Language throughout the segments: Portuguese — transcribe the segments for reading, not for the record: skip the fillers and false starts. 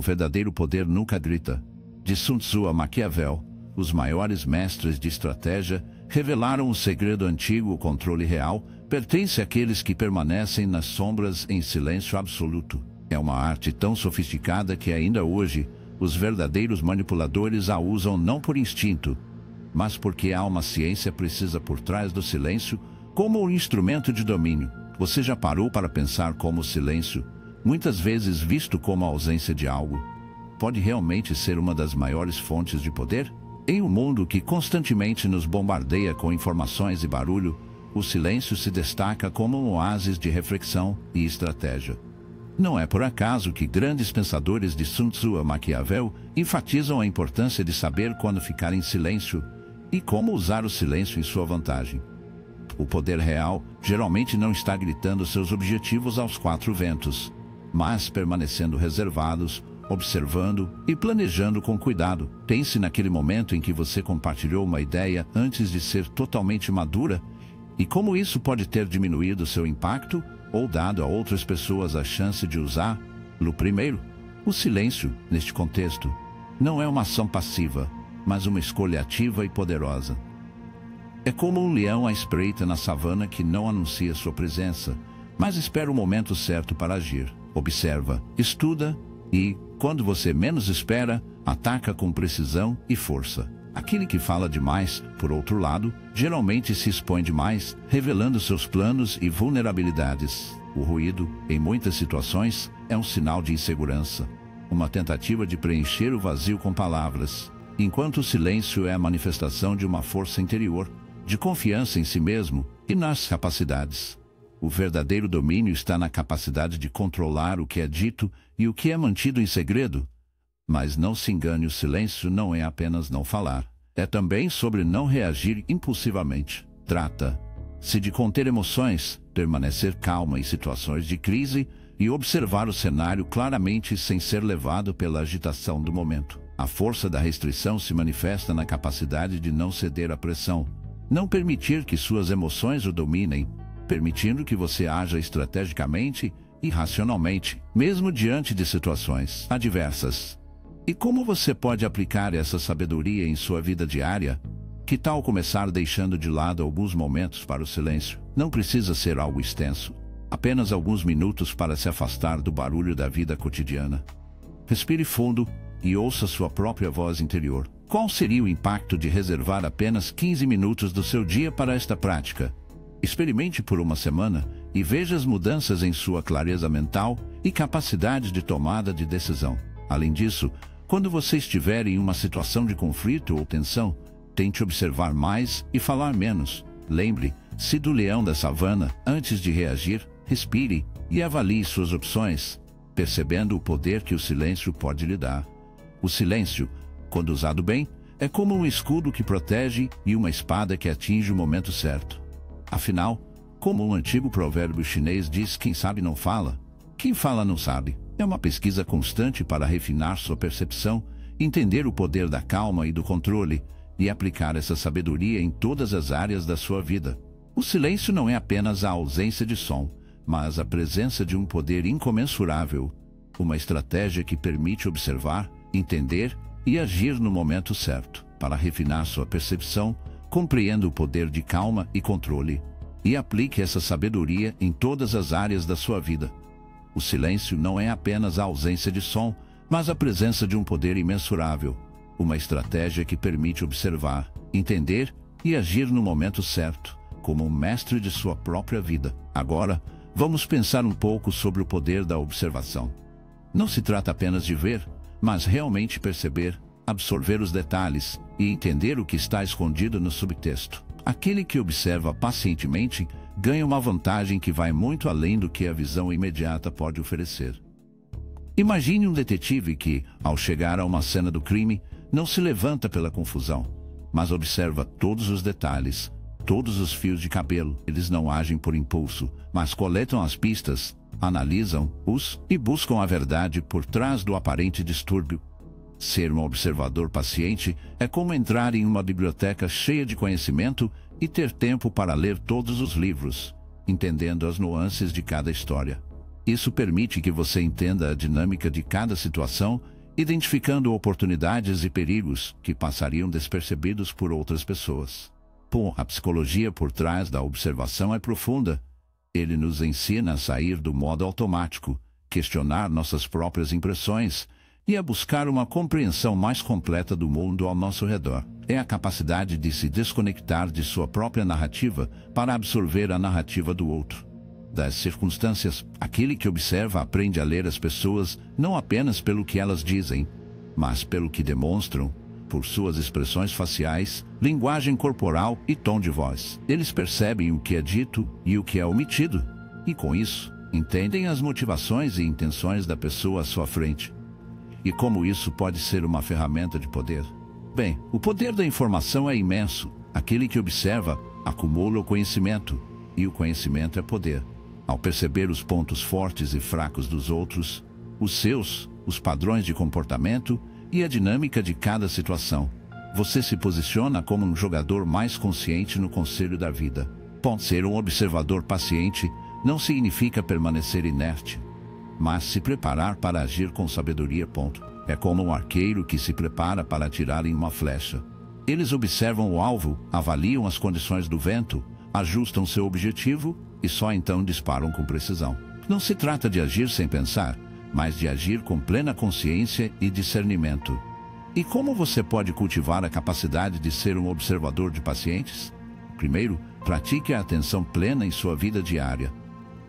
O verdadeiro poder nunca grita. De Sun Tzu a Maquiavel, os maiores mestres de estratégia revelaram o segredo antigo: o controle real pertence àqueles que permanecem nas sombras em silêncio absoluto. É uma arte tão sofisticada que ainda hoje os verdadeiros manipuladores a usam não por instinto, mas porque há uma ciência precisa por trás do silêncio como um instrumento de domínio. Você já parou para pensar como o silêncio, muitas vezes visto como a ausência de algo, pode realmente ser uma das maiores fontes de poder? Em um mundo que constantemente nos bombardeia com informações e barulho, o silêncio se destaca como um oásis de reflexão e estratégia. Não é por acaso que grandes pensadores de Sun Tzu a Maquiavel enfatizam a importância de saber quando ficar em silêncio e como usar o silêncio em sua vantagem. O poder real geralmente não está gritando seus objetivos aos quatro ventos, mas permanecendo reservados, observando e planejando com cuidado. Pense naquele momento em que você compartilhou uma ideia antes de ser totalmente madura e como isso pode ter diminuído seu impacto ou dado a outras pessoas a chance de usá-lo. Primeiro, o silêncio, neste contexto, não é uma ação passiva, mas uma escolha ativa e poderosa. É como um leão à espreita na savana que não anuncia sua presença, mas espera o momento certo para agir. Observa, estuda e, quando você menos espera, ataca com precisão e força. Aquele que fala demais, por outro lado, geralmente se expõe demais, revelando seus planos e vulnerabilidades. O ruído, em muitas situações, é um sinal de insegurança, uma tentativa de preencher o vazio com palavras, enquanto o silêncio é a manifestação de uma força interior, de confiança em si mesmo e nas capacidades. O verdadeiro domínio está na capacidade de controlar o que é dito e o que é mantido em segredo. Mas não se engane, o silêncio não é apenas não falar. É também sobre não reagir impulsivamente. Trata-se de conter emoções, permanecer calma em situações de crise e observar o cenário claramente sem ser levado pela agitação do momento. A força da restrição se manifesta na capacidade de não ceder à pressão, não permitir que suas emoções o dominem, permitindo que você haja estrategicamente e racionalmente, mesmo diante de situações adversas. E como você pode aplicar essa sabedoria em sua vida diária? Que tal começar deixando de lado alguns momentos para o silêncio? Não precisa ser algo extenso. Apenas alguns minutos para se afastar do barulho da vida cotidiana. Respire fundo e ouça sua própria voz interior. Qual seria o impacto de reservar apenas 15 minutos do seu dia para esta prática? Experimente por uma semana e veja as mudanças em sua clareza mental e capacidade de tomada de decisão. Além disso, quando você estiver em uma situação de conflito ou tensão, tente observar mais e falar menos. Lembre-se do leão da savana. Antes de reagir, respire e avalie suas opções, percebendo o poder que o silêncio pode lhe dar. O silêncio, quando usado bem, é como um escudo que protege e uma espada que atinge o momento certo. Afinal, como um antigo provérbio chinês diz, quem sabe não fala, quem fala não sabe. É uma pesquisa constante para refinar sua percepção, entender o poder da calma e do controle e aplicar essa sabedoria em todas as áreas da sua vida. O silêncio não é apenas a ausência de som, mas a presença de um poder incomensurável, uma estratégia que permite observar, entender e agir no momento certo. Para refinar sua percepção, compreenda o poder de calma e controle e aplique essa sabedoria em todas as áreas da sua vida. O silêncio não é apenas a ausência de som, mas a presença de um poder imensurável, uma estratégia que permite observar, entender e agir no momento certo, como um mestre de sua própria vida. Agora, vamos pensar um pouco sobre o poder da observação. Não se trata apenas de ver, mas realmente perceber, absorver os detalhes e entender o que está escondido no subtexto. Aquele que observa pacientemente ganha uma vantagem que vai muito além do que a visão imediata pode oferecer. Imagine um detetive que, ao chegar a uma cena do crime, não se levanta pela confusão, mas observa todos os detalhes, todos os fios de cabelo. Eles não agem por impulso, mas coletam as pistas, analisam-os e buscam a verdade por trás do aparente distúrbio. Ser um observador paciente é como entrar em uma biblioteca cheia de conhecimento e ter tempo para ler todos os livros, entendendo as nuances de cada história. Isso permite que você entenda a dinâmica de cada situação, identificando oportunidades e perigos que passariam despercebidos por outras pessoas. A psicologia por trás da observação é profunda. Ele nos ensina a sair do modo automático, questionar nossas próprias impressões e a buscar uma compreensão mais completa do mundo ao nosso redor. É a capacidade de se desconectar de sua própria narrativa para absorver a narrativa do outro. Das circunstâncias, aquele que observa aprende a ler as pessoas não apenas pelo que elas dizem, mas pelo que demonstram, por suas expressões faciais, linguagem corporal e tom de voz. Eles percebem o que é dito e o que é omitido, e com isso, entendem as motivações e intenções da pessoa à sua frente. E como isso pode ser uma ferramenta de poder? Bem, o poder da informação é imenso. Aquele que observa acumula o conhecimento, e o conhecimento é poder. Ao perceber os pontos fortes e fracos dos outros, os padrões de comportamento e a dinâmica de cada situação, você se posiciona como um jogador mais consciente no conselho da vida. Ser um observador paciente não significa permanecer inerte, mas se preparar para agir com sabedoria. É como um arqueiro que se prepara para atirar em uma flecha. Eles observam o alvo, avaliam as condições do vento, ajustam seu objetivo e só então disparam com precisão. Não se trata de agir sem pensar, mas de agir com plena consciência e discernimento. E como você pode cultivar a capacidade de ser um observador de pacientes? Primeiro, pratique a atenção plena em sua vida diária.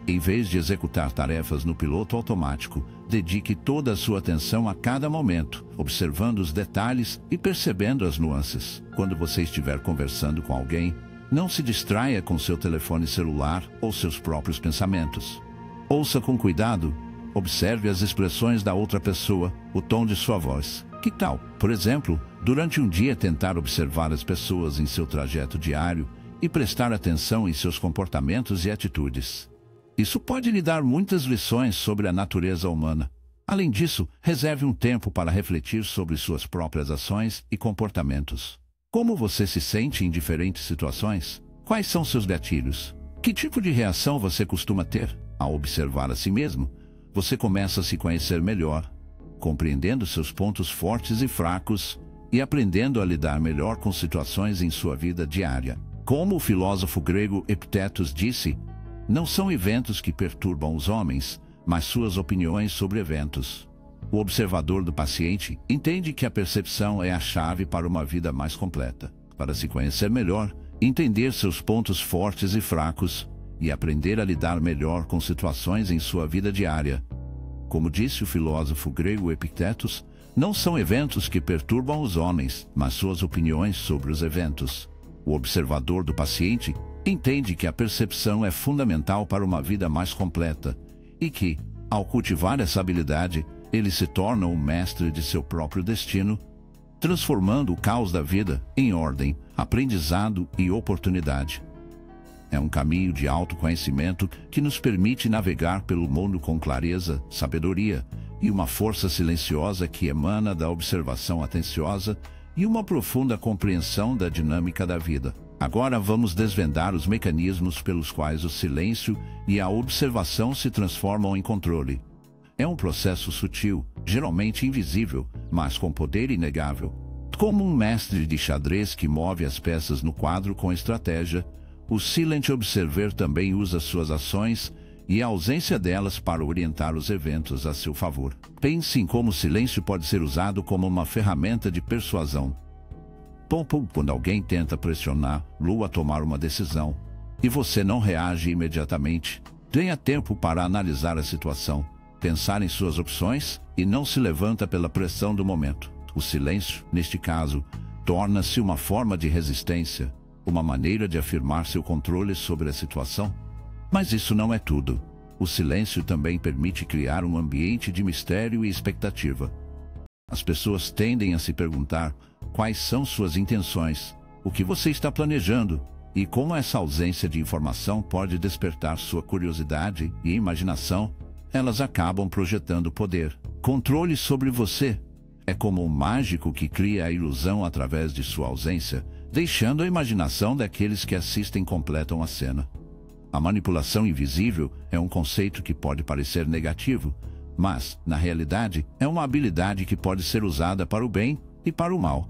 Em vez de executar tarefas no piloto automático, dedique toda a sua atenção a cada momento, observando os detalhes e percebendo as nuances. Quando você estiver conversando com alguém, não se distraia com seu telefone celular ou seus próprios pensamentos. Ouça com cuidado, observe as expressões da outra pessoa, o tom de sua voz. Que tal, por exemplo, durante um dia tentar observar as pessoas em seu trajeto diário e prestar atenção em seus comportamentos e atitudes? Isso pode lhe dar muitas lições sobre a natureza humana. Além disso, reserve um tempo para refletir sobre suas próprias ações e comportamentos. Como você se sente em diferentes situações? Quais são seus gatilhos? Que tipo de reação você costuma ter? Ao observar a si mesmo, você começa a se conhecer melhor, compreendendo seus pontos fortes e fracos e aprendendo a lidar melhor com situações em sua vida diária. Como o filósofo grego Epictetus disse, não são eventos que perturbam os homens, mas suas opiniões sobre eventos. O observador do paciente entende que a percepção é a chave para uma vida mais completa. Para se conhecer melhor, entender seus pontos fortes e fracos e aprender a lidar melhor com situações em sua vida diária. Como disse o filósofo grego Epictetus, não são eventos que perturbam os homens, mas suas opiniões sobre os eventos. O observador do paciente entende que a percepção é fundamental para uma vida mais completa e que, ao cultivar essa habilidade, ele se torna um mestre de seu próprio destino, transformando o caos da vida em ordem, aprendizado e oportunidade. É um caminho de autoconhecimento que nos permite navegar pelo mundo com clareza, sabedoria e uma força silenciosa que emana da observação atenciosa e uma profunda compreensão da dinâmica da vida. Agora vamos desvendar os mecanismos pelos quais o silêncio e a observação se transformam em controle. É um processo sutil, geralmente invisível, mas com poder inegável. Como um mestre de xadrez que move as peças no quadro com estratégia, o Silent Observer também usa suas ações e a ausência delas para orientar os eventos a seu favor. Pense em como o silêncio pode ser usado como uma ferramenta de persuasão. Quando alguém tenta pressioná-lo a tomar uma decisão, e você não reage imediatamente, tenha tempo para analisar a situação, pensar em suas opções e não se levanta pela pressão do momento. O silêncio, neste caso, torna-se uma forma de resistência, uma maneira de afirmar seu controle sobre a situação. Mas isso não é tudo. O silêncio também permite criar um ambiente de mistério e expectativa. As pessoas tendem a se perguntar quais são suas intenções, o que você está planejando e como essa ausência de informação pode despertar sua curiosidade e imaginação. Elas acabam projetando poder, controle sobre você. É como um mágico que cria a ilusão através de sua ausência, deixando a imaginação daqueles que assistem completam a cena. A manipulação invisível é um conceito que pode parecer negativo, mas, na realidade, é uma habilidade que pode ser usada para o bem e para o mal.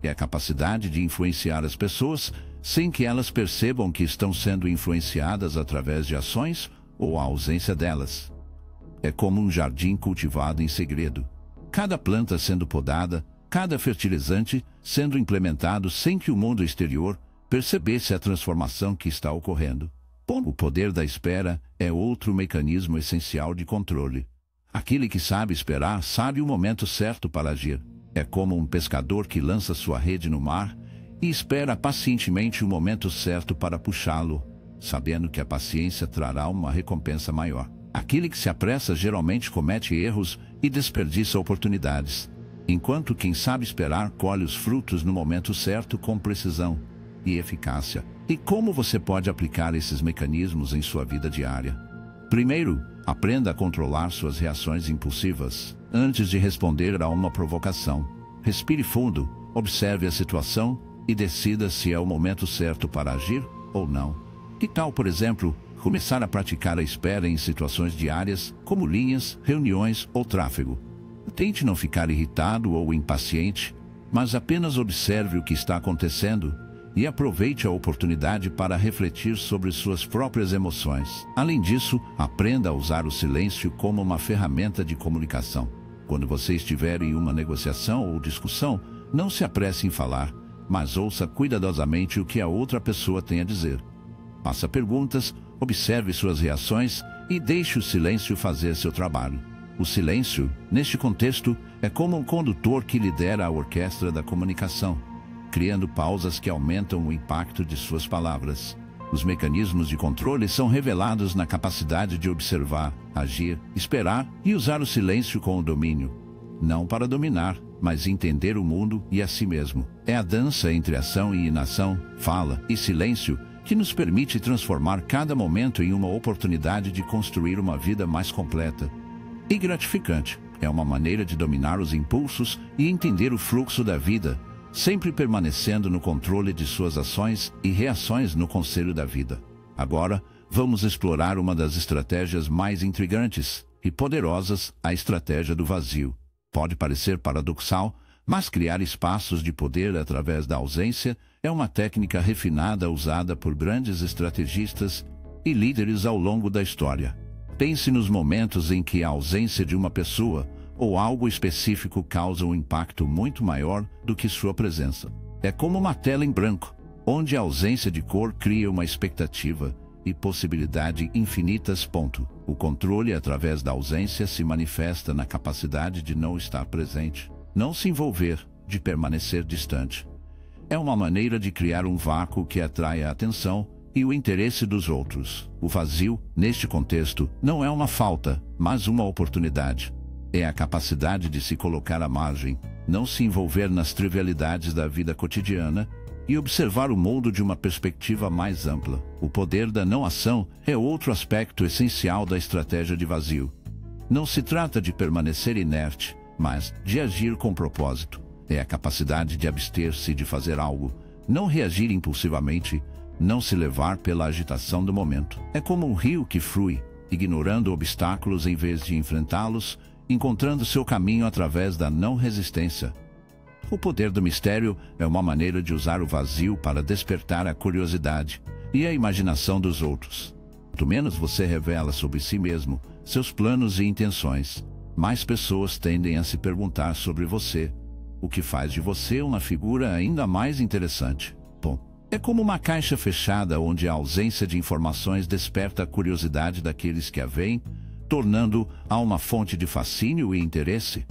É a capacidade de influenciar as pessoas sem que elas percebam que estão sendo influenciadas através de ações ou a ausência delas. É como um jardim cultivado em segredo. Cada planta sendo podada, cada fertilizante sendo implementado sem que o mundo exterior percebesse a transformação que está ocorrendo. O poder da espera é outro mecanismo essencial de controle. Aquele que sabe esperar sabe o momento certo para agir. É como um pescador que lança sua rede no mar e espera pacientemente o momento certo para puxá-lo, sabendo que a paciência trará uma recompensa maior. Aquele que se apressa geralmente comete erros e desperdiça oportunidades, enquanto quem sabe esperar colhe os frutos no momento certo com precisão e eficácia. E como você pode aplicar esses mecanismos em sua vida diária? Primeiro, aprenda a controlar suas reações impulsivas. Antes de responder a uma provocação, respire fundo, observe a situação e decida se é o momento certo para agir ou não. Que tal, por exemplo, começar a praticar a espera em situações diárias, como linhas, reuniões ou tráfego? Tente não ficar irritado ou impaciente, mas apenas observe o que está acontecendo e aproveite a oportunidade para refletir sobre suas próprias emoções. Além disso, aprenda a usar o silêncio como uma ferramenta de comunicação. Quando você estiver em uma negociação ou discussão, não se apresse em falar, mas ouça cuidadosamente o que a outra pessoa tem a dizer. Faça perguntas, observe suas reações e deixe o silêncio fazer seu trabalho. O silêncio, neste contexto, é como um condutor que lidera a orquestra da comunicação, criando pausas que aumentam o impacto de suas palavras. Os mecanismos de controle são revelados na capacidade de observar, agir, esperar e usar o silêncio com o domínio. Não para dominar, mas entender o mundo e a si mesmo. É a dança entre ação e inação, fala e silêncio que nos permite transformar cada momento em uma oportunidade de construir uma vida mais completa e gratificante. É uma maneira de dominar os impulsos e entender o fluxo da vida, sempre permanecendo no controle de suas ações e reações no conselho da vida. Agora, vamos explorar uma das estratégias mais intrigantes e poderosas, a estratégia do vazio. Pode parecer paradoxal, mas criar espaços de poder através da ausência é uma técnica refinada usada por grandes estrategistas e líderes ao longo da história. Pense nos momentos em que a ausência de uma pessoa ou algo específico causa um impacto muito maior do que sua presença. É como uma tela em branco, onde a ausência de cor cria uma expectativa e possibilidade infinitas. O controle através da ausência se manifesta na capacidade de não estar presente, não se envolver, de permanecer distante. É uma maneira de criar um vácuo que atrai a atenção e o interesse dos outros. O vazio, neste contexto, não é uma falta, mas uma oportunidade. É a capacidade de se colocar à margem, não se envolver nas trivialidades da vida cotidiana e observar o mundo de uma perspectiva mais ampla. O poder da não-ação é outro aspecto essencial da estratégia de vazio. Não se trata de permanecer inerte, mas de agir com propósito. É a capacidade de abster-se de fazer algo, não reagir impulsivamente, não se levar pela agitação do momento. É como um rio que flui, ignorando obstáculos em vez de enfrentá-los, encontrando seu caminho através da não-resistência. O poder do mistério é uma maneira de usar o vazio para despertar a curiosidade e a imaginação dos outros. Quanto menos você revela sobre si mesmo, seus planos e intenções, mais pessoas tendem a se perguntar sobre você, o que faz de você uma figura ainda mais interessante. É como uma caixa fechada onde a ausência de informações desperta a curiosidade daqueles que a veem, tornando-a uma fonte de fascínio e interesse.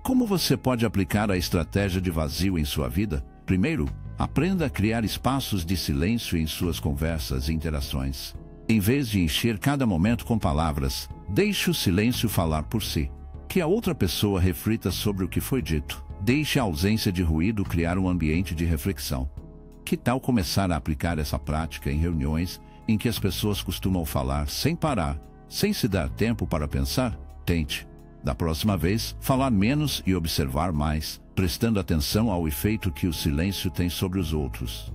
Como você pode aplicar a estratégia de vazio em sua vida? Primeiro, aprenda a criar espaços de silêncio em suas conversas e interações. Em vez de encher cada momento com palavras, deixe o silêncio falar por si. Que a outra pessoa reflita sobre o que foi dito. Deixe a ausência de ruído criar um ambiente de reflexão. Que tal começar a aplicar essa prática em reuniões em que as pessoas costumam falar sem parar, sem se dar tempo para pensar? Tente, da próxima vez, falar menos e observar mais, prestando atenção ao efeito que o silêncio tem sobre os outros.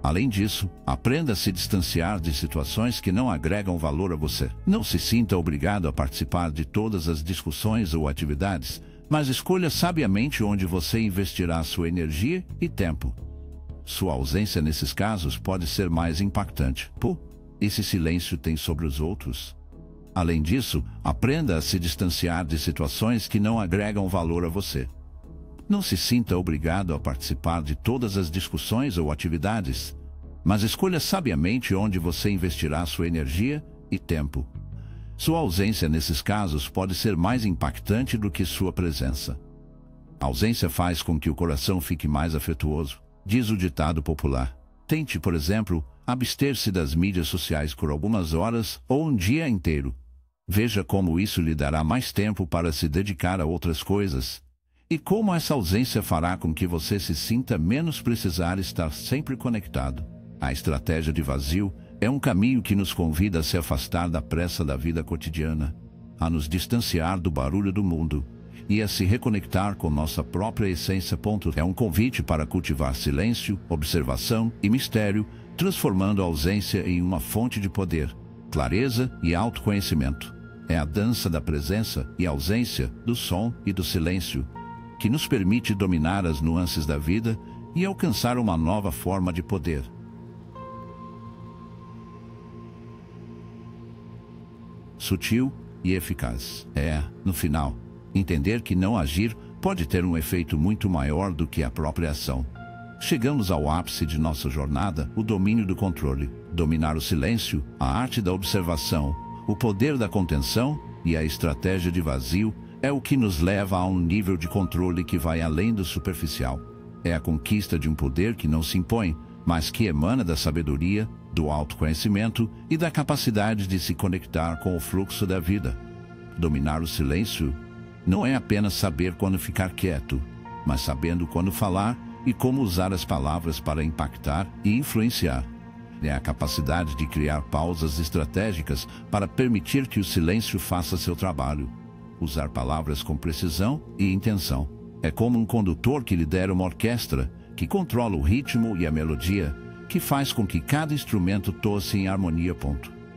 Além disso, aprenda a se distanciar de situações que não agregam valor a você. Não se sinta obrigado a participar de todas as discussões ou atividades, mas escolha sabiamente onde você investirá sua energia e tempo. Sua ausência nesses casos pode ser mais impactante. Pô, esse silêncio tem sobre os outros. Além disso, aprenda a se distanciar de situações que não agregam valor a você. Não se sinta obrigado a participar de todas as discussões ou atividades, mas escolha sabiamente onde você investirá sua energia e tempo. Sua ausência nesses casos pode ser mais impactante do que sua presença. A ausência faz com que o coração fique mais afetuoso, diz o ditado popular. Tente, por exemplo, abster-se das mídias sociais por algumas horas ou um dia inteiro. Veja como isso lhe dará mais tempo para se dedicar a outras coisas. E como essa ausência fará com que você se sinta menos precisar estar sempre conectado. A estratégia de vazio é um caminho que nos convida a se afastar da pressa da vida cotidiana, a nos distanciar do barulho do mundo e a se reconectar com nossa própria essência. É um convite para cultivar silêncio, observação e mistério, transformando a ausência em uma fonte de poder, clareza e autoconhecimento. É a dança da presença e ausência, do som e do silêncio, que nos permite dominar as nuances da vida e alcançar uma nova forma de poder. Sutil e eficaz. No final, entender que não agir pode ter um efeito muito maior do que a própria ação. Chegamos ao ápice de nossa jornada, o domínio do controle. Dominar o silêncio, a arte da observação, o poder da contenção e a estratégia de vazio é o que nos leva a um nível de controle que vai além do superficial. É a conquista de um poder que não se impõe, mas que emana da sabedoria, do autoconhecimento e da capacidade de se conectar com o fluxo da vida. Dominar o silêncio não é apenas saber quando ficar quieto, mas sabendo quando falar e como usar as palavras para impactar e influenciar. É a capacidade de criar pausas estratégicas para permitir que o silêncio faça seu trabalho. Usar palavras com precisão e intenção. É como um condutor que lidera uma orquestra, que controla o ritmo e a melodia, que faz com que cada instrumento tosse em harmonia.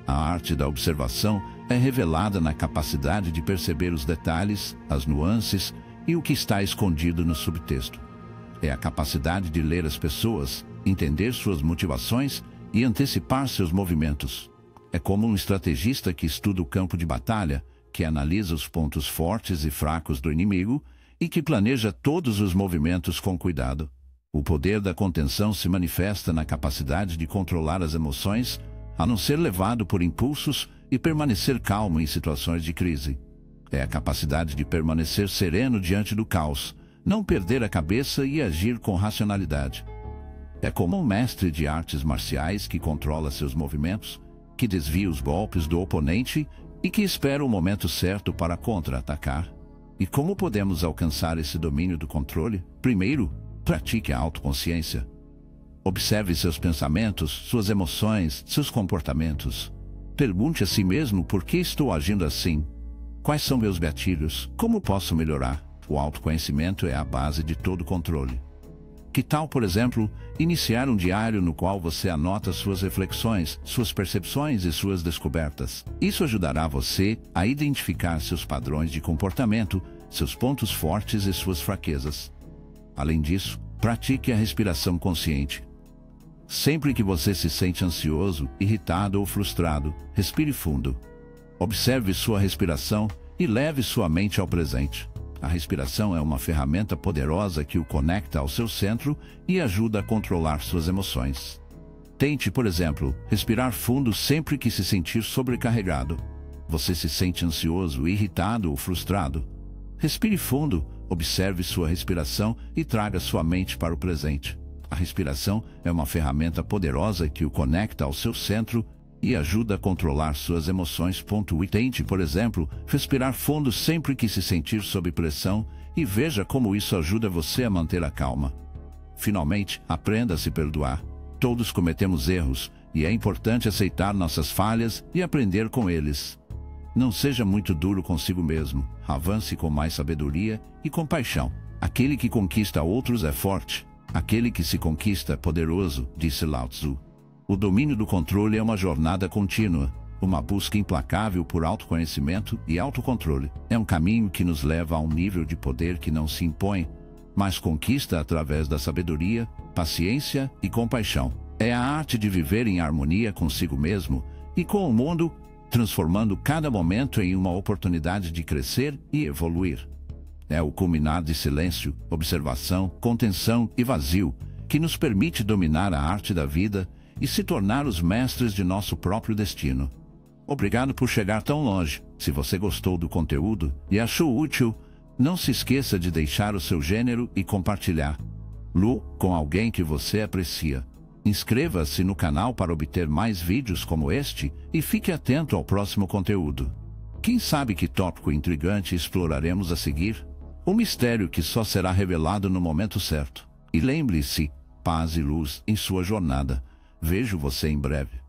A arte da observação é revelada na capacidade de perceber os detalhes, as nuances e o que está escondido no subtexto. É a capacidade de ler as pessoas, entender suas motivações e antecipar seus movimentos. É como um estrategista que estuda o campo de batalha, que analisa os pontos fortes e fracos do inimigo e que planeja todos os movimentos com cuidado. O poder da contenção se manifesta na capacidade de controlar as emoções, a não ser levado por impulsos e permanecer calmo em situações de crise. É a capacidade de permanecer sereno diante do caos, não perder a cabeça e agir com racionalidade. É como um mestre de artes marciais que controla seus movimentos, que desvia os golpes do oponente e que espera o momento certo para contra-atacar. E como podemos alcançar esse domínio do controle? Primeiro, pratique a autoconsciência. Observe seus pensamentos, suas emoções, seus comportamentos. Pergunte a si mesmo por que estou agindo assim. Quais são meus gatilhos? Como posso melhorar? O autoconhecimento é a base de todo controle. Que tal, por exemplo, iniciar um diário no qual você anota suas reflexões, suas percepções e suas descobertas? Isso ajudará você a identificar seus padrões de comportamento, seus pontos fortes e suas fraquezas. Além disso, pratique a respiração consciente. Sempre que você se sente ansioso, irritado ou frustrado, respire fundo. Observe sua respiração e leve sua mente ao presente. A respiração é uma ferramenta poderosa que o conecta ao seu centro e ajuda a controlar suas emoções. Tente, por exemplo, respirar fundo sempre que se sentir sobrecarregado. Você se sente ansioso, irritado ou frustrado? Respire fundo, observe sua respiração e traga sua mente para o presente. A respiração é uma ferramenta poderosa que o conecta ao seu centro e ajuda a controlar suas emoções. E tente, por exemplo, respirar fundo sempre que se sentir sob pressão e veja como isso ajuda você a manter a calma. Finalmente, aprenda a se perdoar. Todos cometemos erros e é importante aceitar nossas falhas e aprender com eles. Não seja muito duro consigo mesmo. Avance com mais sabedoria e compaixão. Aquele que conquista outros é forte, Aquele que se conquista é poderoso, disse Lao Tzu. O domínio do controle é uma jornada contínua, uma busca implacável por autoconhecimento e autocontrole. É um caminho que nos leva a um nível de poder que não se impõe, mas conquista através da sabedoria, paciência e compaixão. É a arte de viver em harmonia consigo mesmo e com o mundo, transformando cada momento em uma oportunidade de crescer e evoluir. É o culminar de silêncio, observação, contenção e vazio que nos permite dominar a arte da vida e se tornar os mestres de nosso próprio destino. Obrigado por chegar tão longe. Se você gostou do conteúdo e achou útil, não se esqueça de deixar o seu gênero e compartilhar com alguém que você aprecia. Inscreva-se no canal para obter mais vídeos como este e fique atento ao próximo conteúdo. Quem sabe que tópico intrigante exploraremos a seguir? Um mistério que só será revelado no momento certo. E lembre-se, paz e luz em sua jornada. Vejo você em breve.